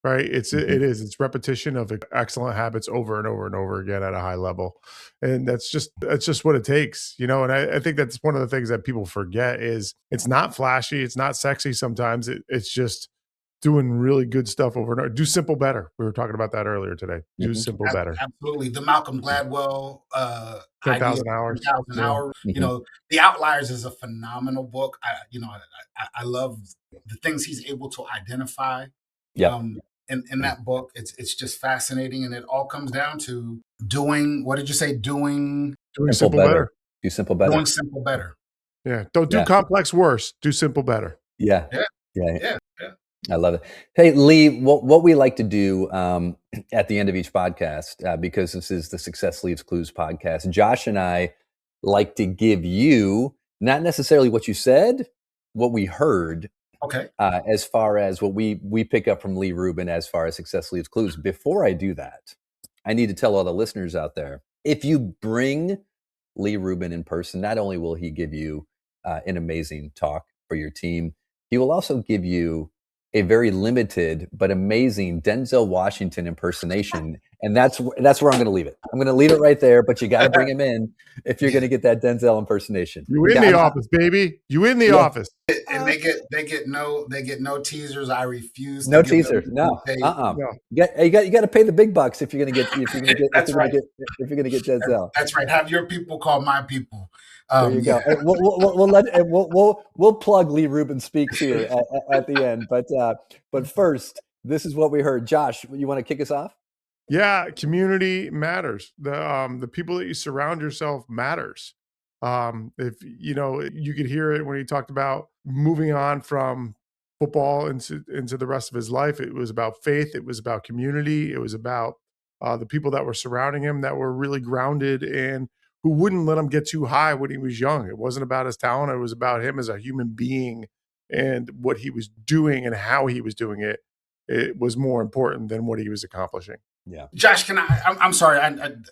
right? It is. It's repetition of excellent habits over and over and over again at a high level. And that's just what it takes, you know? And I think that's one of the things that people forget is it's not flashy. It's not sexy sometimes. It's just doing really good stuff over and over. Do simple better. We were talking about that earlier today. Do simple better. Absolutely. The Malcolm Gladwell 10,000 hours. 10,000 hours. You know, The Outliers is a phenomenal book. I love the things he's able to identify. In that book. It's just fascinating, and it all comes down to doing. What did you say? Doing simple better. Do simple better. Doing simple better. Yeah. Don't do complex worse. Do simple better. Yeah. Yeah. I love it. Hey, Lee, what we like to do at the end of each podcast, because this is the Success Leaves Clues podcast, Josh and I like to give you not necessarily what you said, what we heard. Okay. As far as what we pick up from Lee Rubin as far as Success Leaves Clues. Before I do that, I need to tell all the listeners out there, if you bring Lee Rubin in person, not only will he give you an amazing talk for your team, he will also give you a very limited but amazing Denzel Washington impersonation. And that's where I'm going to leave it. I'm going to leave it right there, but you got to bring him in if you're going to get that Denzel impersation. You in the office, baby. You in the office. And they get no teasers. I refuse. No teaser. No. No. You got to pay the big bucks if you're going to get Denzel. That's right. Have your people call my people. There you go. We'll plug Lee Rubin Speaks here at the end. But first, this is what we heard. Josh, you want to kick us off? Yeah, community matters. The people that you surround yourself matters. If you could hear it when he talked about moving on from football into the rest of his life. It was about faith. It was about community. It was about the people that were surrounding him that were really grounded and who wouldn't let him get too high when he was young. It wasn't about his talent. It was about him as a human being and what he was doing and how he was doing it. It was more important than what he was accomplishing. Yeah. Josh, I'm sorry.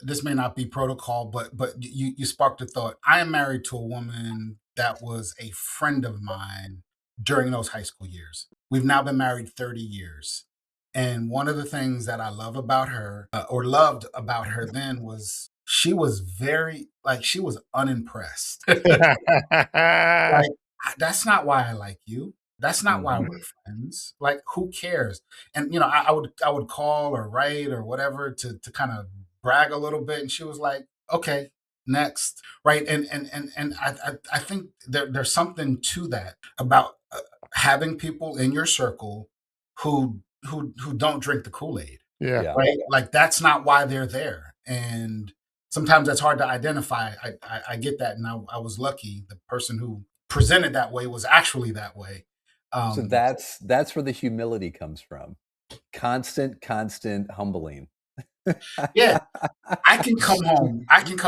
This may not be protocol, but you sparked a thought. I am married to a woman that was a friend of mine during those high school years. We've now been married 30 years. And one of the things that I love about her or loved about her then was she was she was unimpressed. Like, that's not why I like you. That's not why we're friends. Like, who cares? And I would call or write or whatever to kind of brag a little bit, and she was like, "Okay, next." Right? And I think there's something to that about having people in your circle who don't drink the Kool-Aid. Yeah. Right? Like, that's not why they're there. And sometimes that's hard to identify. I get that, and I was lucky. The person who presented that way was actually that way. So that's where the humility comes from. Constant humbling. Yeah. I can come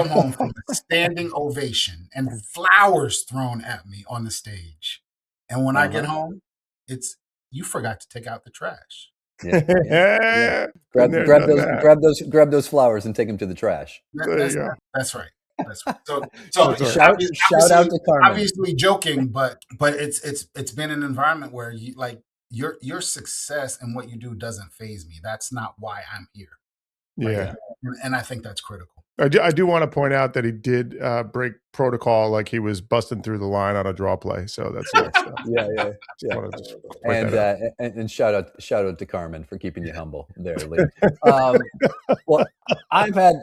home from a standing ovation and flowers thrown at me on the stage. And when I get home, it's, you forgot to take out the trash. Yeah. Grab those flowers and take them to the trash. That's right. That's right. So shout out to Carmen. Obviously joking, but it's been an environment where you like your success and what you do doesn't faze me. That's not why I'm here. Yeah. And I think that's critical. I do want to point out that he did break protocol, like he was busting through the line on a draw play. So that's nice stuff. Yeah. And shout out to Carmen for keeping you humble there, Lee. Well, I've like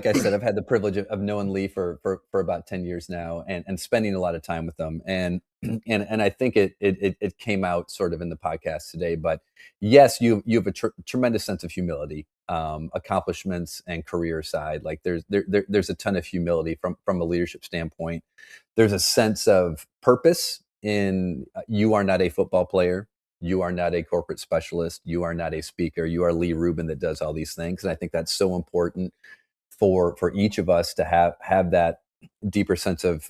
I said, I've had the privilege of knowing Lee for about 10 years now and spending a lot of time with them. And I think it came out sort of in the podcast today, but yes, you have a tremendous sense of humility, accomplishments and career side. Like there's a ton of humility from a leadership standpoint. There's a sense of purpose in you are not a football player. You are not a corporate specialist. You are not a speaker. You are Lee Rubin that does all these things. And I think that's so important for each of us to have that deeper sense of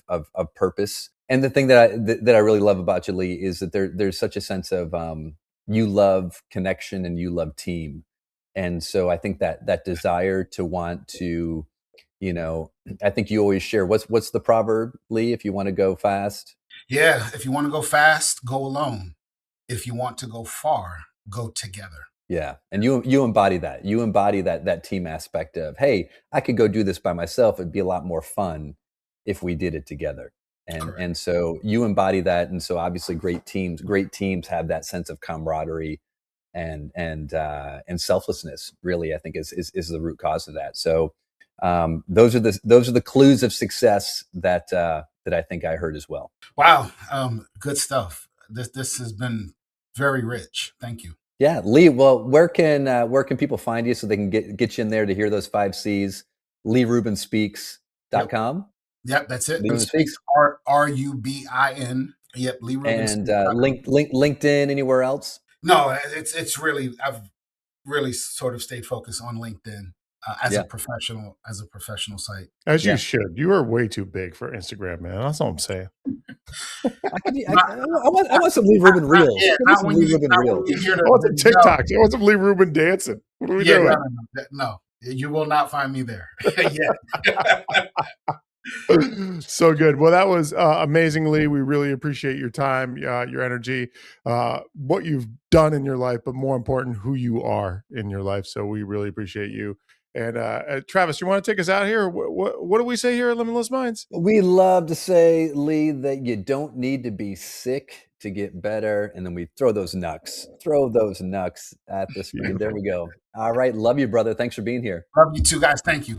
purpose. And the thing that I really love about you, Lee, is that there's such a sense of you love connection and you love team. And so I think that desire to want to, I think you always share what's the proverb, Lee, if you want to go fast? Yeah, if you want to go fast, go alone. If you want to go far, go together. Yeah. And you embody that. You embody that team aspect of, hey, I could go do this by myself. It'd be a lot more fun if we did it together. And so you embody that. And so obviously great teams have that sense of camaraderie and selflessness, really, I think is the root cause of that. So those are the clues of success that I think I heard as well. Wow. Good stuff. This has been very rich. Thank you. Yeah, Lee. Well, where can people find you so they can get you in there to hear those 5 C's? LeeRubinSpeaks.com. Yep, that's it. Lee Rubin Speaks. RUBIN. Yep, Lee Rubin. And LinkedIn. Anywhere else? No, it's really, I've really sort of stayed focused on LinkedIn as a professional site. As you should. You are way too big for Instagram, man. That's all I'm saying. I want some Lee Rubin reels. I want some TikToks. I want some Lee Rubin dancing. What are we doing? No, you will not find me there. Yeah. So good. Well, that was amazingly. We really appreciate your time, your energy, what you've done in your life, but more important, who you are in your life. So we really appreciate you. And Travis, you want to take us out here? What do we say here at Limitless Minds? We love to say, Lee, that you don't need to be sick to get better. And then we throw those knucks at the screen. There we go. All right. Love you, brother. Thanks for being here. Love you too, guys. Thank you.